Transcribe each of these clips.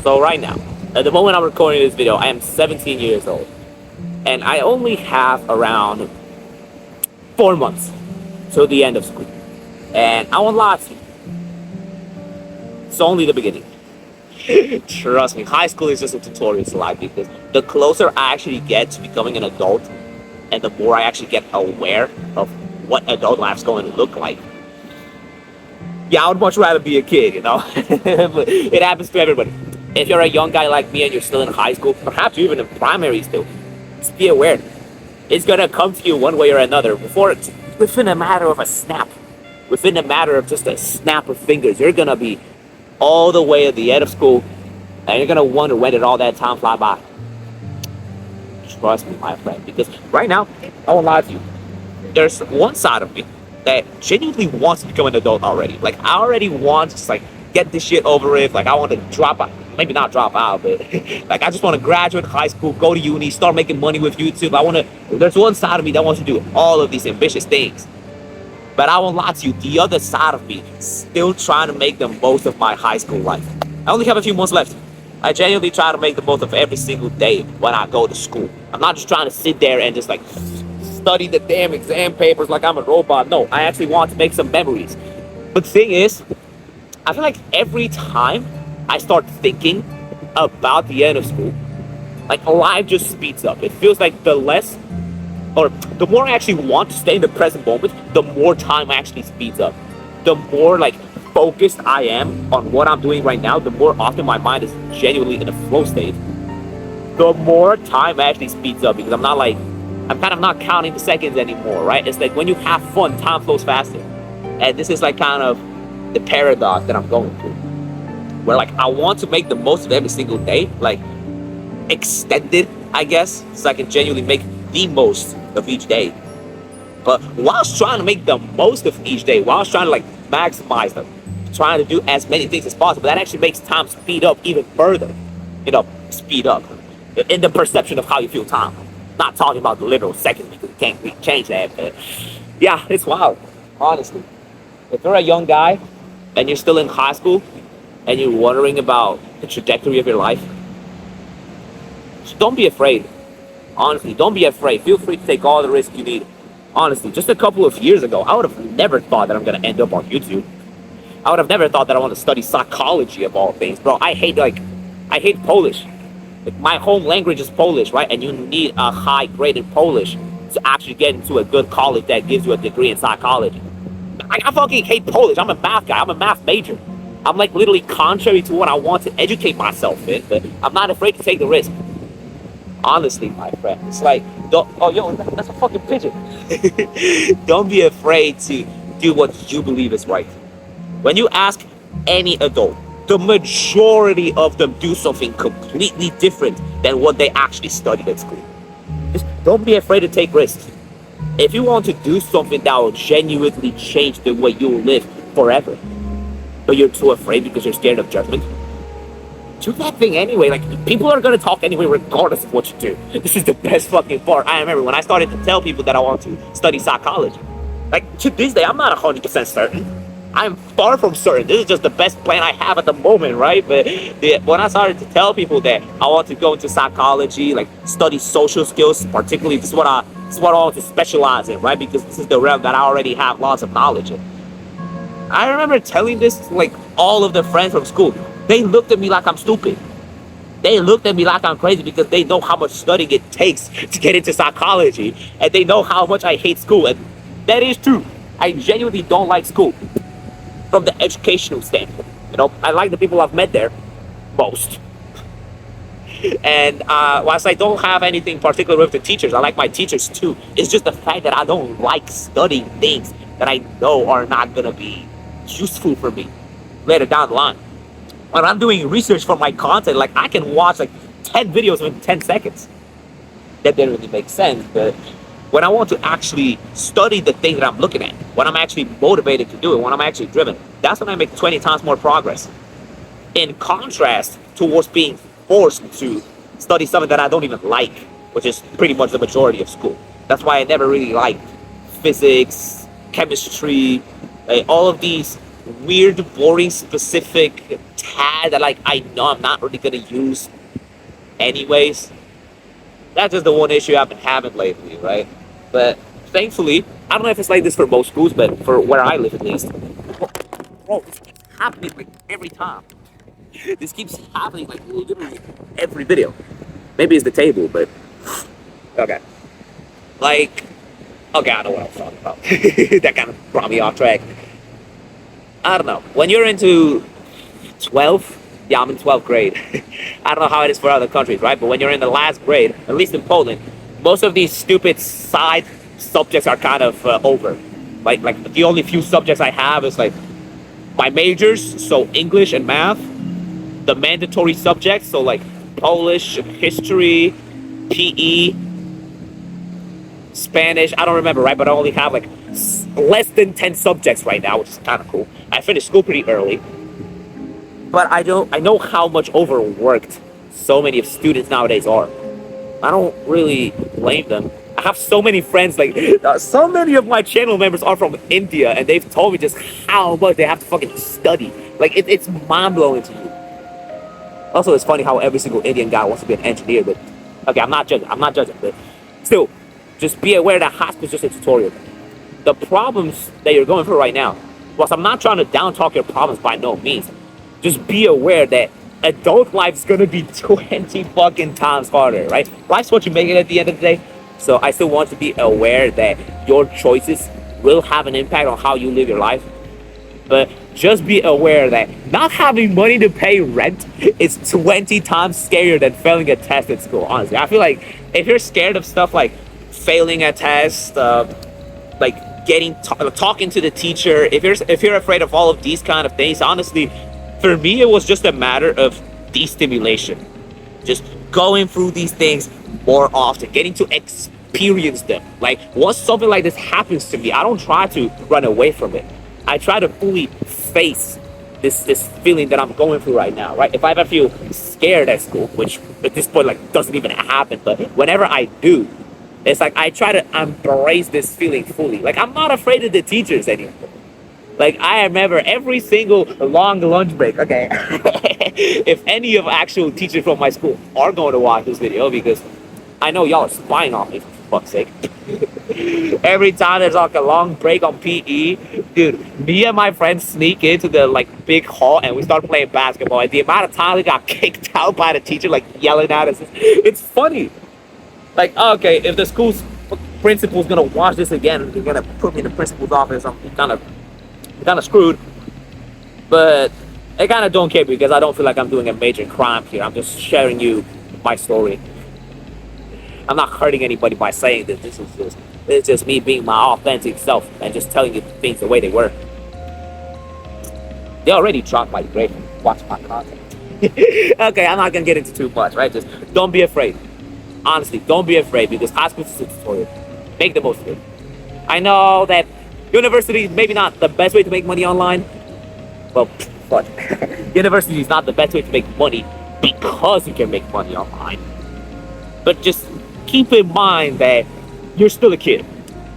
So right now, at the moment I'm recording this video, I am 17 years old. And I only have around 4 months till the end of school. And I won't lie to you, it's only the beginning. Trust me, high school is just a tutorial to life, because the closer I actually get to becoming an adult, and the more I actually get aware of what adult life's going to look like. Yeah, I would much rather be a kid, you know? But it happens to everybody. If you're a young guy like me and you're still in high school, perhaps you're even in primary still, just be aware. It's gonna come to you one way or another, within a matter of a snap. Within a matter of just a snap of fingers, you're gonna be all the way at the end of school, and you're gonna wonder when did all that time fly by. Trust me, my friend, because right now, I won't lie to you, there's one side of me that genuinely wants to become an adult already. Like, I already want to just, like, get this shit over with. Like, I want to drop out, maybe not drop out, but like, I just want to graduate high school, go to uni, start making money with YouTube. There's one side of me that wants to do all of these ambitious things. But I won't lie to you, the other side of me still trying to make the most of my high school life. I only have a few months left. I genuinely try to make the most of every single day when I go to school. I'm not just trying to sit there and just, like, study the damn exam papers like I'm a robot. No, I actually want to make some memories. But the thing is, I feel like every time I start thinking about the end of school, like, life just speeds up. It feels like the more I actually want to stay in the present moment, the more time actually speeds up. The more, like, focused I am on what I'm doing right now, the more often my mind is genuinely in a flow state, the more time actually speeds up, because I'm kind of not counting the seconds anymore, right? It's like when you have fun, time flows faster. And this is, like, kind of the paradox that I'm going through, where, like, I want to make the most of every single day, like, extended, I guess, so I can genuinely make the most of each day. But whilst trying to make the most of each day, whilst trying to, like, maximize them, trying to do as many things as possible, that actually makes time speed up even further. You know, speed up in the perception of how you feel time. Not talking about the literal seconds, because you can't really change that. But yeah, it's wild, honestly. If you're a young guy and you're still in high school and you're wondering about the trajectory of your life, don't be afraid. Honestly, don't be afraid. Feel free to take all the risks you need. Honestly, just a couple of years ago, I would have never thought that I'm going to end up on YouTube. I would have never thought that I want to study psychology of all things. Bro, I hate Polish. Like, my home language is Polish, right? And you need a high grade in Polish to actually get into a good college that gives you a degree in psychology. I fucking hate Polish. I'm a math guy. I'm a math major. I'm, like, literally contrary to what I want to educate myself in, but I'm not afraid to take the risk. Honestly, my friend, it's like, that's a fucking pigeon. Don't be afraid to do what you believe is right. When you ask any adult, the majority of them do something completely different than what they actually studied at school. Just don't be afraid to take risks. If you want to do something that will genuinely change the way you live forever, but you're too afraid because you're scared of judgment, do that thing anyway. Like, people are gonna talk anyway regardless of what you do. This is the best fucking part. I remember when I started to tell people that I want to study psychology. Like, to this day, I'm not 100% certain. I'm far from certain. This is just the best plan I have at the moment, right? But when I started to tell people that I want to go into psychology, like, study social skills, particularly, this is what I want to specialize in, right? Because this is the realm that I already have lots of knowledge in. I remember telling this to, like, all of the friends from school. They looked at me like I'm stupid. They looked at me like I'm crazy, because they know how much studying it takes to get into psychology, and they know how much I hate school. And that is true. I genuinely don't like school from the educational standpoint. You know, I like the people I've met there most. And whilst I don't have anything particular with the teachers, I like my teachers too. It's just the fact that I don't like studying things that I know are not gonna be useful for me later down the line. When I'm doing research for my content, like, I can watch, like, 10 videos in 10 seconds. That didn't really make sense, but when I want to actually study the thing that I'm looking at, when I'm actually motivated to do it, when I'm actually driven, that's when I make 20 times more progress. In contrast towards being forced to study something that I don't even like, which is pretty much the majority of school. That's why I never really liked physics, chemistry, all of these weird, boring, specific pad that like I know I'm not really gonna use anyways. That's just the one issue I've been having lately, right? But thankfully, I don't know if it's like this for most schools, but for where I live at least, bro, this keeps happening like every time. This keeps happening like literally every video. Maybe it's the table, but okay. Like, okay, I know what I was talking about. That kind of brought me off track. I don't know. When you're into 12, yeah, I'm in 12th grade. I don't know how it is for other countries, right? But when you're in the last grade, at least in Poland, most of these stupid side subjects are kind of over. Like the only few subjects I have is like my majors, so English and math, the mandatory subjects, so like Polish, history, PE, Spanish, I don't remember, right? But I only have like less than 10 subjects right now, which is kind of cool. I finished school pretty early. But I know how much overworked so many of students nowadays are. I don't really blame them. I have so many friends, like, so many of my channel members are from India, and they've told me just how much they have to fucking study. Like, it's mind-blowing to you. Also, it's funny how every single Indian guy wants to be an engineer, but, okay, I'm not judging, but still, just be aware that high school is just a tutorial. The problems that you're going through right now, whilst I'm not trying to down-talk your problems by no means, just be aware that adult life's gonna be 20 fucking times harder, right? Life's what you make it at the end of the day. So I still want to be aware that your choices will have an impact on how you live your life. But just be aware that not having money to pay rent is 20 times scarier than failing a test at school, honestly. I feel like if you're scared of stuff like failing a test, like talking to the teacher, if you're afraid of all of these kind of things, honestly, for me, it was just a matter of destimulation. Just going through these things more often, getting to experience them. Like, once something like this happens to me, I don't try to run away from it. I try to fully face this feeling that I'm going through right now, right? If I ever feel scared at school, which at this point, like, doesn't even happen, but whenever I do, it's like I try to embrace this feeling fully. Like, I'm not afraid of the teachers anymore. Like, I remember every single long lunch break, okay, if any of actual teachers from my school are going to watch this video, because I know y'all are spying on me, for fuck's sake. Every time there's like a long break on PE, dude, me and my friends sneak into the like big hall and we start playing basketball. And the amount of time we got kicked out by the teacher, like yelling at us, it's funny. Like, okay, if the school's principal's gonna watch this again, they're gonna put me in the principal's office, I'm kind of screwed, but I kind of don't care because I don't feel like I'm doing a major crime here. I'm just sharing you my story. I'm not hurting anybody by saying this. It's just me being my authentic self and just telling you things the way they were. They already dropped my grade. Watch my content. Okay, I'm not gonna get into too much, right? Just don't be afraid. Honestly, don't be afraid because high school is a tutorial. Make the most of it. I know that university is maybe not the best way to make money online. Well, but university is not the best way to make money because you can make money online. But just keep in mind that you're still a kid.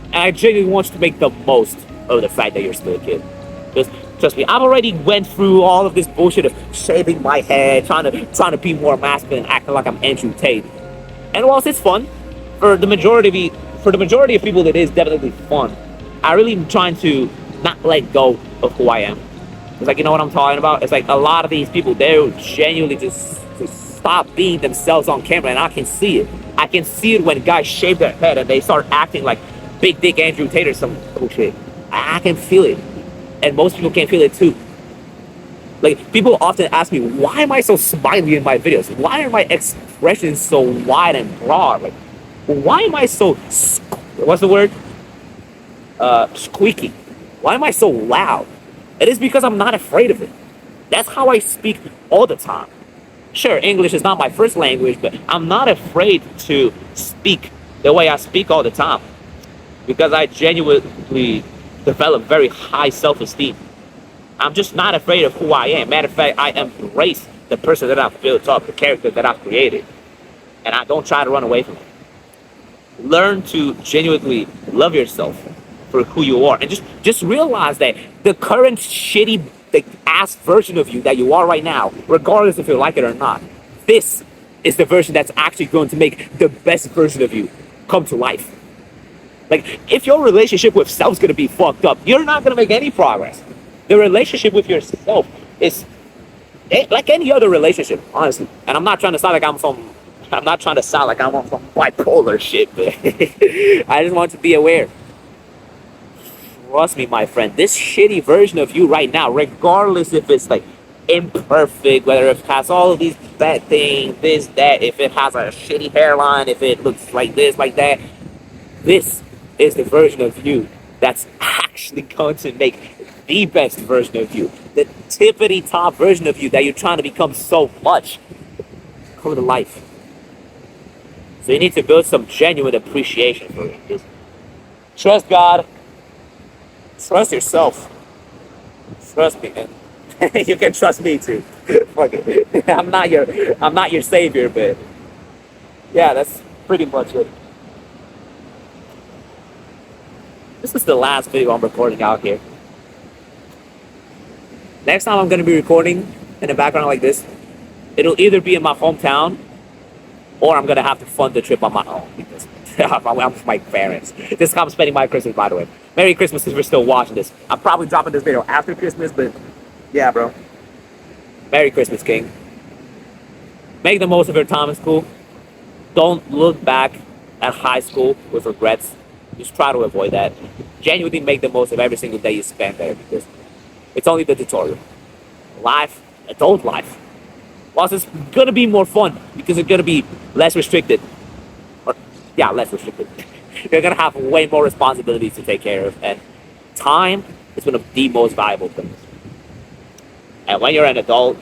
And I genuinely want you to make the most of the fact that you're still a kid. Just trust me, I've already went through all of this bullshit of shaving my head, trying to be more masculine, acting like I'm Andrew Tate. And whilst it's fun, for the majority of people, it is definitely fun. I really am trying to not let go of who I am. It's like, you know what I'm talking about? It's like a lot of these people, they're genuinely just stop being themselves on camera, and I can see it. I can see it when guys shave their head and they start acting like Big Dick Andrew Tate or some bullshit. I can feel it. And most people can feel it too. Like, people often ask me, why am I so smiley in my videos? Why are my expressions so wide and broad? Like, why am I so, what's the word? Squeaky. Why am I so loud? It is because I'm not afraid of it. That's how I speak all the time. Sure, English is not my first language, but I'm not afraid to speak the way I speak all the time. Because I genuinely develop very high self-esteem. I'm just not afraid of who I am. Matter of fact, I embrace the person that I've built up, the character that I've created. And I don't try to run away from it. Learn to genuinely love yourself for who you are. And just realize that the current shitty the ass version of you that you are right now, regardless if you like it or not. This is the version that's actually going to make the best version of you come to life. Like, if your relationship with self's gonna be fucked up, you're not gonna make any progress. The relationship with yourself is like any other relationship, honestly. And I'm not trying to sound like I'm not trying to sound like I'm on some bipolar shit, but I just want to be aware. Trust me, my friend, this shitty version of you right now, regardless if it's like imperfect, whether it has all of these bad things, this, that, if it has a shitty hairline, if it looks like this, like that, this is the version of you that's actually going to make the best version of you. The tippity top version of you that you're trying to become so much come to life. So you need to build some genuine appreciation for it. Just trust God. Trust yourself. Trust me, man. You can trust me too. Fuck it. I'm not your savior, but yeah, that's pretty much it. This is the last video I'm recording out here. Next time I'm gonna be recording in a background like this, it'll either be in my hometown or I'm gonna have to fund the trip on my own because I'm with my parents. This is how I'm spending my Christmas, by the way. Merry Christmas if you're still watching this. I'm probably dropping this video after Christmas, but yeah, bro. Merry Christmas, King. Make the most of your time in school. Don't look back at high school with regrets. Just try to avoid that. Genuinely make the most of every single day you spend there because it's only the tutorial. Life, adult life. Whilst it's gonna be more fun because it's gonna be less restricted. Or, yeah, less restricted. You're gonna have way more responsibilities to take care of, and time is one of the most valuable things. And when you're an adult,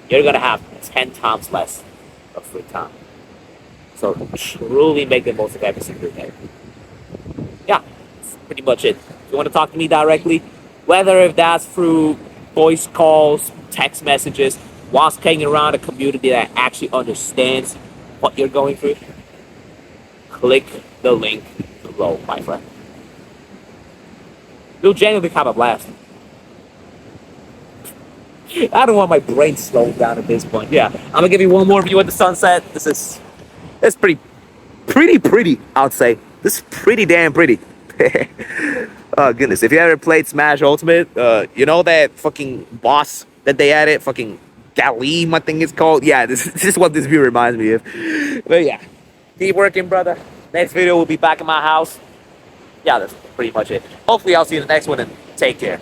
you're gonna have 10 times less of free time. So truly make the most of every single day. Yeah, that's pretty much it. If you want to talk to me directly, whether if that's through voice calls, text messages, whilst hanging around a community that actually understands what you're going through, click the link below, my friend. You'll genuinely have a blast. I don't want my brain slowing down at this point. Yeah, I'm gonna give you one more view of the sunset. It's pretty, I would say. This is pretty damn pretty. Oh goodness, if you ever played Smash Ultimate, you know that fucking boss that they added, fucking Galim, I think it's called. Yeah, this is what this view reminds me of. But yeah, keep working, brother. Next video will be back in my house. Yeah, that's pretty much it. Hopefully I'll see you in the next one, and take care.